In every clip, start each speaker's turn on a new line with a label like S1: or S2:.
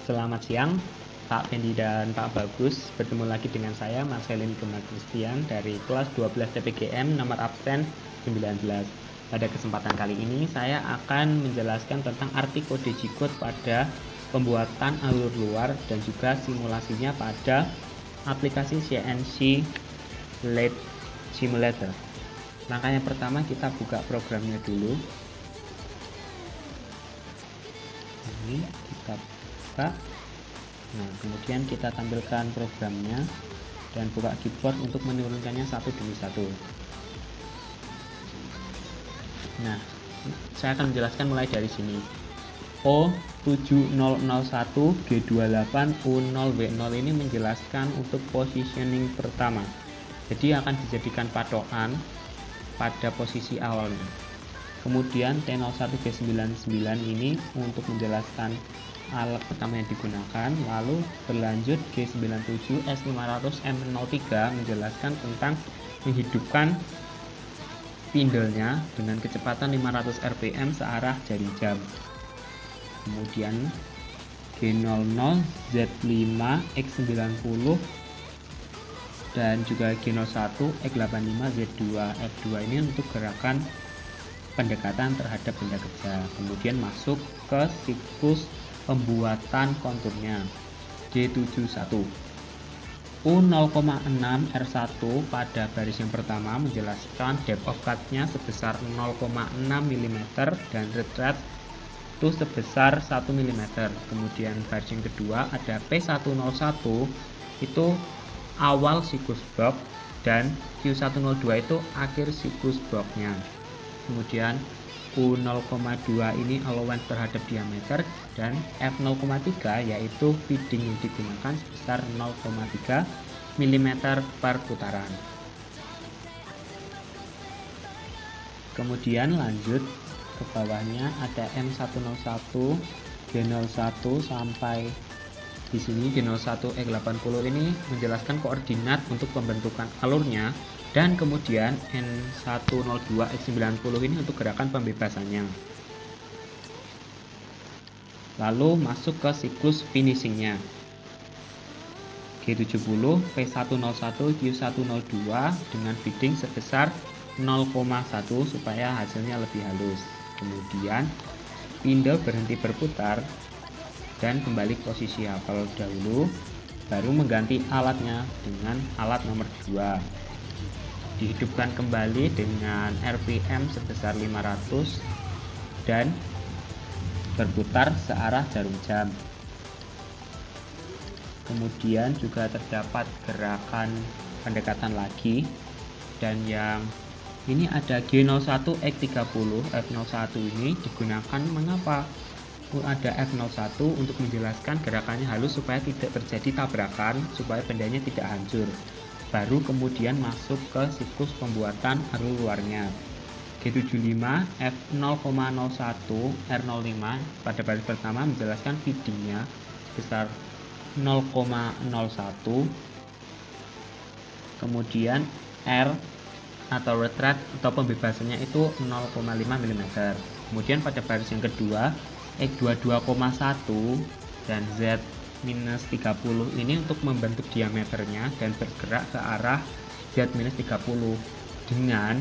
S1: Selamat siang Pak Fendi dan Pak Bagus. Bertemu lagi dengan saya Marcelin Gemma Christian dari kelas 12 TPGM nomor absen 19. Pada kesempatan kali ini saya akan menjelaskan tentang arti kode G-code pada pembuatan alur luar dan juga simulasinya pada aplikasi CNC Lathe Simulator. Langkah yang pertama, kita buka programnya dulu. Ini kita buka. Nah, kemudian kita tampilkan programnya dan buka keyboard untuk menurunkannya satu demi satu. Nah, saya akan menjelaskan mulai dari sini. O7001G28U0W0 ini menjelaskan untuk positioning pertama. Jadi akan dijadikan patokan pada posisi awalnya. Kemudian T01G99 ini untuk menjelaskan alat pertama yang digunakan. Lalu berlanjut G97 S500 M03 menjelaskan tentang menghidupkan spindle-nya dengan kecepatan 500 rpm searah jari jam. Kemudian G00 Z5 X90 dan juga G01 X85 Z2 F2 ini untuk gerakan pendekatan terhadap benda kerja. Kemudian masuk ke siklus pembuatan konturnya. G71 U0,6 R1 pada baris yang pertama menjelaskan depth of cut-nya sebesar 0,6 mm dan retread itu sebesar 1 mm. Kemudian baris yang kedua ada P101 itu awal siklus blok dan Q102 itu akhir siklus bloknya. Kemudian U0,2 ini allowance terhadap diameter dan F0,3 yaitu feeding yang digunakan sebesar 0,3 mm per putaran. Kemudian lanjut ke bawahnya ada M101 G01 sampai di sini G01 E80 ini menjelaskan koordinat untuk pembentukan alurnya. Dan kemudian N102 X90 ini untuk gerakan pembebasannya. Lalu masuk ke siklus finishingnya. G70 P101 Q102 dengan feeding sebesar 0,1 supaya hasilnya lebih halus. Kemudian spindle berhenti berputar dan kembali ke posisi awal dahulu, baru mengganti alatnya dengan alat nomor 2. Dihidupkan kembali dengan RPM sebesar 500 dan berputar searah jarum jam. Kemudian juga terdapat gerakan pendekatan lagi, dan yang ini ada G01 X30 F01 ini digunakan mengapa? Ada F01 untuk menjelaskan gerakannya halus supaya tidak terjadi tabrakan, supaya bendanya tidak hancur. Baru kemudian masuk ke siklus pembuatan alur luarnya. G75 F0,01 R05 pada baris pertama menjelaskan feedingnya besar 0,01. Kemudian R atau retread atau pembebasannya itu 0,5 mm. Kemudian pada baris yang kedua X22,1 dan Z -30 ini untuk membentuk diameternya dan bergerak ke arah Z-30 dengan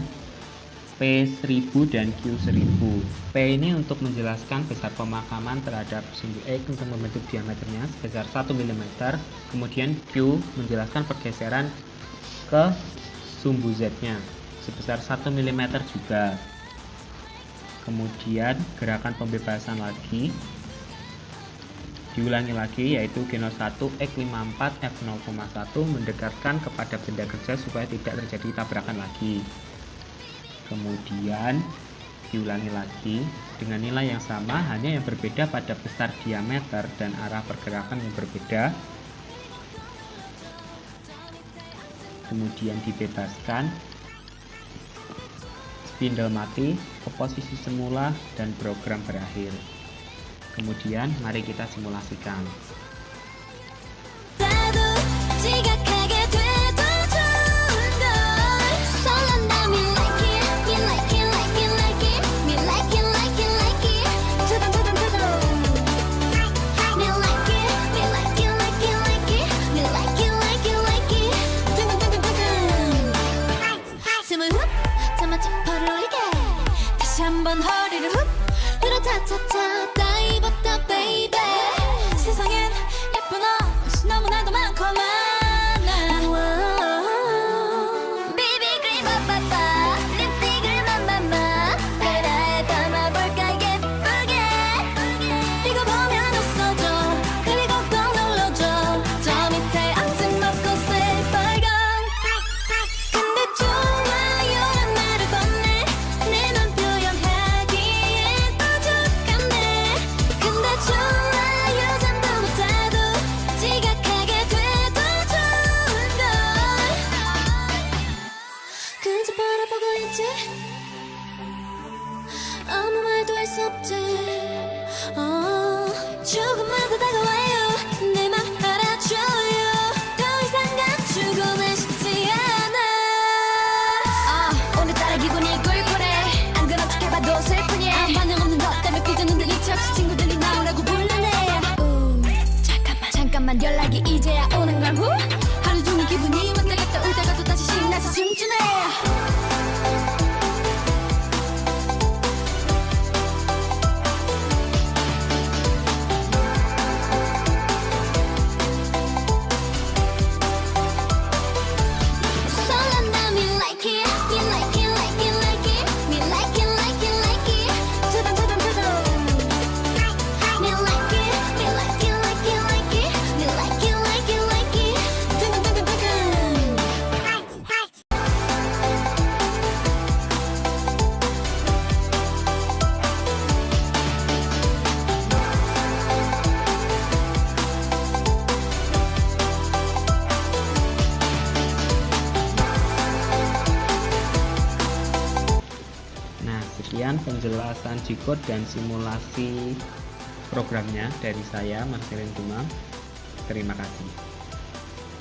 S1: P1000 dan Q1000. P ini untuk menjelaskan besar pemakaman terhadap simbol X untuk membentuk diameternya sebesar 1 mm. Kemudian Q menjelaskan pergeseran ke sumbu Z-nya sebesar 1 mm juga. Kemudian gerakan pembebasan lagi diulangi lagi, yaitu G01 X54 F0,1 mendekatkan kepada benda kerja supaya tidak terjadi tabrakan lagi. Kemudian diulangi lagi dengan nilai yang sama, hanya yang berbeda pada besar diameter dan arah pergerakan yang berbeda. Kemudian dibebaskan, spindle mati ke posisi semula dan program berakhir. Kemudian mari kita simulasikan. Sekian penjelasan G-code dan simulasi programnya dari saya, Marcelin Dumam. Terima kasih.